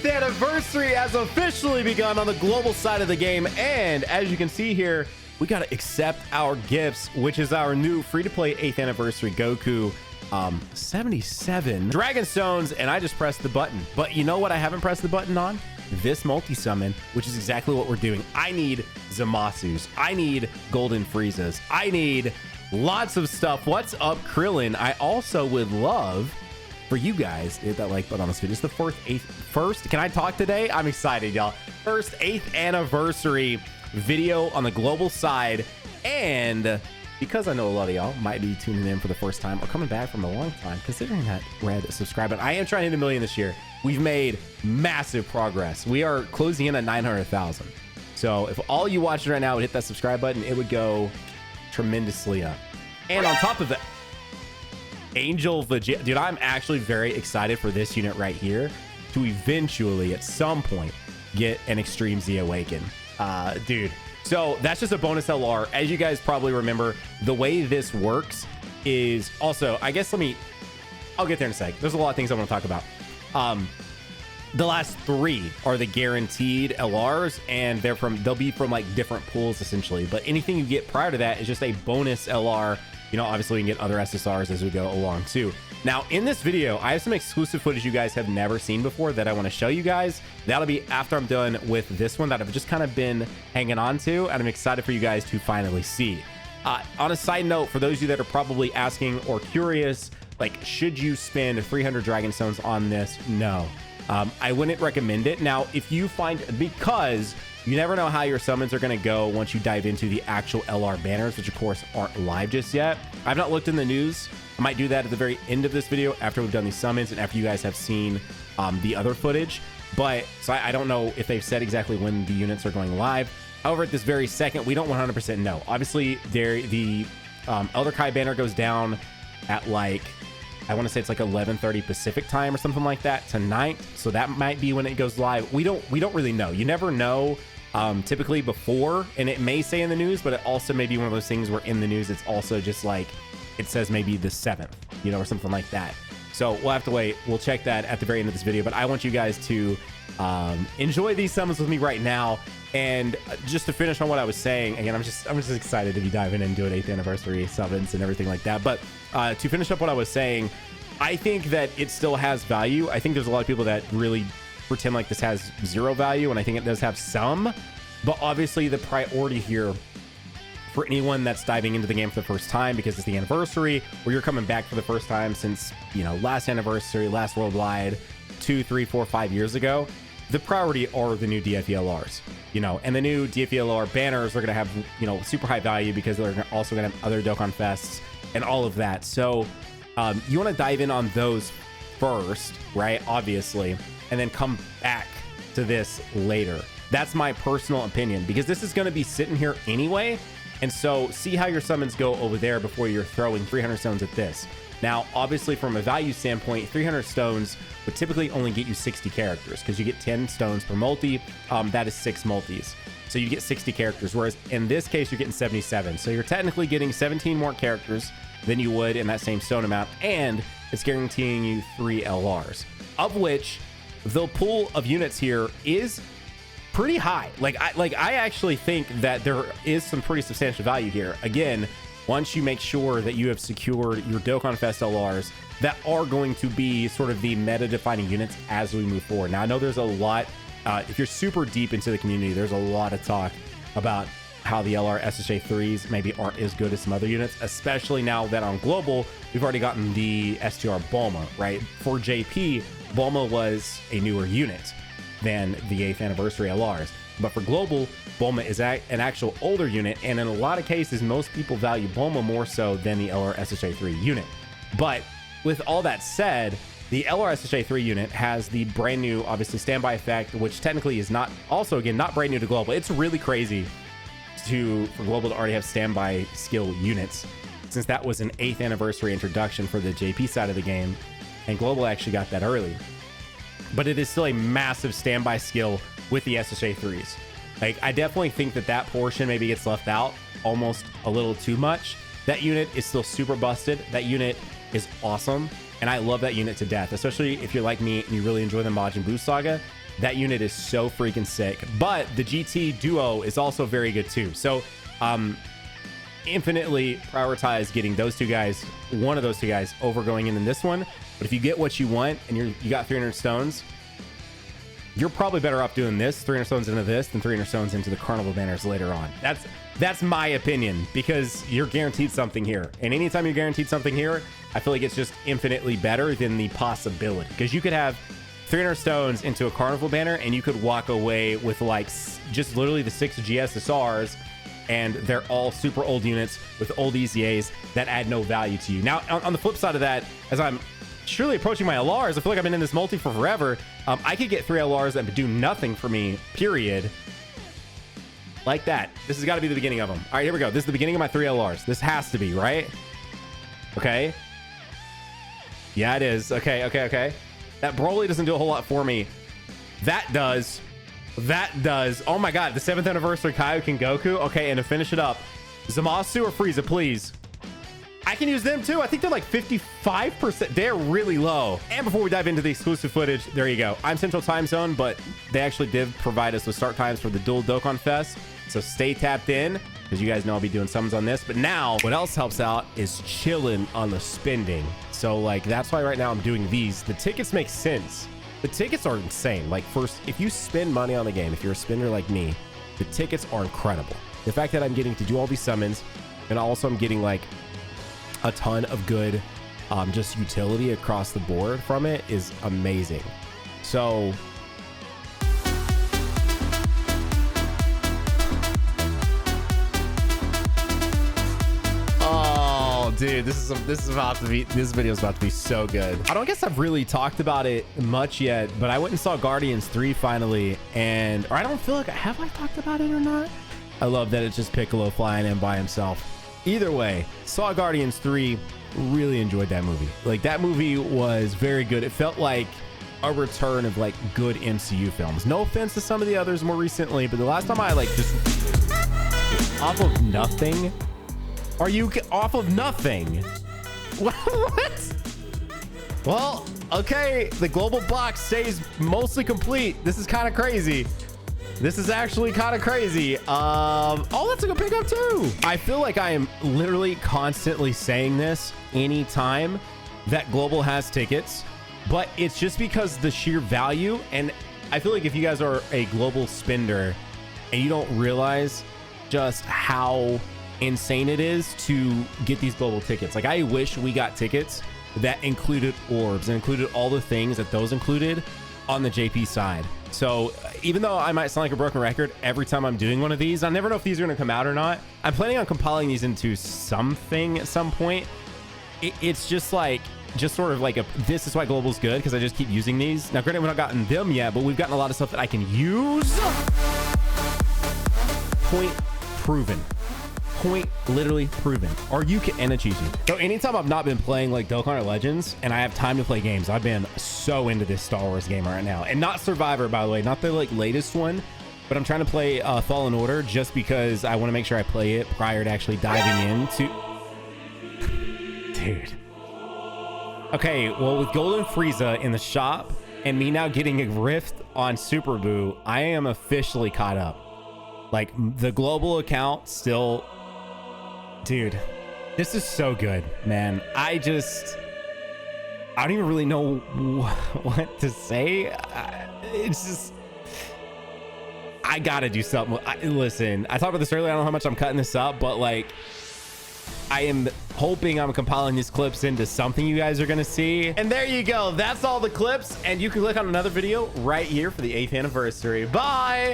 8th anniversary has officially begun on the global side of the game. And as you can see here, we got to accept our gifts, which is our new free-to-play 8th anniversary Goku 77 Dragon Stones. And I just pressed the button. But you know what I haven't pressed the button on? This multi-summon, which is exactly what we're doing. I need Zamasus. I need Golden Friezas. I need lots of stuff. What's up, Krillin? I also would love for you guys to hit that like button on this video. It's the first, can I talk today? I'm excited, y'all. First 8th anniversary video on the global side. And because I know a lot of y'all might be tuning in for the first time or coming back from a long time, considering that red subscribe button, I am trying to hit 1 million this year. We've made massive progress. We are closing in at 900,000. So if all you watching right now would hit that subscribe button, it would go tremendously up. And on top of that, Angel Vegeta, dude, I'm actually very excited for this unit right here to eventually at some point get an Extreme Z Awaken. Dude, so that's just a bonus LR. As you guys probably remember, the way this works is also, I guess I'll get there in a sec. There's a lot of things I want to talk about. The last 3 are the guaranteed LRs, and they'll be from like different pools essentially, but anything you get prior to that is just a bonus LR. You know, obviously we can get other SSRs as we go along too. Now in this video, I have some exclusive footage you guys have never seen before that I want to show you guys. That'll be after I'm done with this one that I've just kind of been hanging on to, and I'm excited for you guys to finally see. On a side note, for those of you that are probably asking or curious, like, should you spend 300 Dragon Stones on this? No. I wouldn't recommend it. Now, if you find, because you never know how your summons are going to go once you dive into the actual LR banners, which of course aren't live just yet. I've not looked in the news. I might do that at the very end of this video after we've done these summons and after you guys have seen the other footage. But so I don't know if they've said exactly when the units are going live. However, at this very second, we don't 100% know. Obviously, the Elder Kai banner goes down at like, I want to say it's like 11:30 Pacific time or something like that tonight. So that might be when it goes live. We don't really know. You never know typically before, and it may say in the news, but it also may be one of those things where in the news it's also just like it says maybe the 7th, you know, or something like that. So we'll have to wait. We'll check that at the very end of this video, but I want you guys to enjoy these summons with me right now. And just to finish on what I was saying, again, I'm just excited to be diving into an 8th anniversary summons and everything like that. But to finish up what I was saying, I think that it still has value. I think there's a lot of people that really pretend like this has 0 value, and I think it does have some. But obviously the priority here for anyone that's diving into the game for the first time, because it's the anniversary, or you're coming back for the first time since, you know, last anniversary, last worldwide, 2, 3, 4, 5 years ago, the priority are the new DFELRs, you know, and the new DFELR banners are going to have, you know, super high value because they're also going to have other Dokkan Fests and all of that. So you want to dive in on those first, right? Obviously, and then come back to this later. That's my personal opinion, because this is going to be sitting here anyway. And so see how your summons go over there before you're throwing 300 stones at this. Now, obviously, from a value standpoint, 300 stones would typically only get you 60 characters because you get 10 stones per multi. That is 6 multis. So you get 60 characters, whereas in this case, you're getting 77. So you're technically getting 17 more characters than you would in that same stone amount. And it's guaranteeing you 3 LRs, of which the pool of units here is pretty high. I actually think that there is some pretty substantial value here. Again, once you make sure that you have secured your Dokkan Fest LRs that are going to be sort of the meta defining units as we move forward. Now, I know there's a lot, if you're super deep into the community, there's a lot of talk about how the LR SSJ 3s maybe aren't as good as some other units, especially now that on global, we've already gotten the STR Bulma, right? For JP, Bulma was a newer unit than the 8th anniversary LRs. But for global, Bulma is an actual older unit, and in a lot of cases, most people value Bulma more so than the LR SSJ3 unit. But with all that said, the LR SSJ3 unit has the brand new, obviously, standby effect, which technically is not, also again, not brand new to global. It's really crazy for global to already have standby skill units, since that was an 8th anniversary introduction for the JP side of the game, and global actually got that early. But it is still a massive standby skill with the SSJ3s. Like, I definitely think that portion maybe gets left out almost a little too much. That unit is still super busted. That unit is awesome. and I love that unit to death, especially if you're like me and you really enjoy the Majin Buu saga. That unit is so freaking sick. But the GT duo is also very good too. So infinitely prioritize getting those two guys, one of those two guys, over going in this one. But if you get what you want and you got 300 stones, you're probably better off doing this 300 stones into this than 300 stones into the carnival banners later on. That's my opinion, because you're guaranteed something here, and anytime you're guaranteed something here, I feel like it's just infinitely better than the possibility, because you could have 300 stones into a carnival banner and you could walk away with like just literally the 6 GSSRs, and they're all super old units with old EZAs that add no value to you. Now on the flip side of that, as I'm surely approaching my LRs, I feel like I've been in this multi for forever. I could get 3 LRs that do nothing for me, period. Like that. This has got to be the beginning of them. All right, here we go. This is the beginning of my 3 LRs. This has to be, right? Okay. Yeah, it is. Okay. That Broly doesn't do a whole lot for me. That does. Oh my God, the 7th anniversary Kaioken Goku. Okay, and to finish it up, Zamasu or Frieza, please. I can use them too. I think they're like 55%. They're really low. And before we dive into the exclusive footage, there you go. I'm Central Time Zone, but they actually did provide us with start times for the dual Dokkan Fest. So stay tapped in, because you guys know I'll be doing summons on this. But now what else helps out is chilling on the spending. So like, that's why right now I'm doing these. The tickets make sense. The tickets are insane. Like, first, if you spend money on the game, if you're a spender like me, the tickets are incredible. The fact that I'm getting to do all these summons, and also I'm getting like a ton of good just utility across the board from it is amazing. So dude, this video is about to be so good. I don't guess I've really talked about it much yet, but I went and saw Guardians 3 finally, and or I don't feel like have I talked about it or not. I love that it's just Piccolo flying in by himself. Either way, saw Guardians 3, really enjoyed that movie. Like, that movie was very good. It felt like a return of like good MCU films. No offense to some of the others more recently, but the last time I like just off of nothing. Are you off of nothing? What? Well, okay, the global box stays mostly complete. This is kind of crazy. This is actually kind of crazy. Oh, that's a good pickup too. I feel like I am literally constantly saying this anytime that global has tickets, but it's just because the sheer value. And I feel like if you guys are a global spender and you don't realize just how insane it is to get these global tickets. Like, I wish we got tickets that included orbs and included all the things that those included on the JP side. So even though I might sound like a broken record every time I'm doing one of these, I never know if these are going to come out or not. I'm planning on compiling these into something at some point. It's just like, just sort of like this is why global's good, because I just keep using these. Now granted, we've not gotten them yet, but we've gotten a lot of stuff that I can use. Point proven. Point literally proven. Or you can, and it's easy. So anytime I've not been playing like Dokkan or Legends and I have time to play games, I've been so into this Star Wars game right now. And not Survivor, by the way, not the like latest one, but I'm trying to play Fallen Order just because I want to make sure I play it prior to actually diving into. Dude. Okay, well, with Golden Frieza in the shop and me now getting a rift on Super Buu, I am officially caught up. Like, the global account still. Dude, this is so good, man. I don't even really know what to say. It's just, I gotta do something. Listen, I talked about this earlier. I don't know how much I'm cutting this up, but like, I am hoping I'm compiling these clips into something you guys are gonna see. And there you go. That's all the clips. And you can click on another video right here for the 8th anniversary. Bye.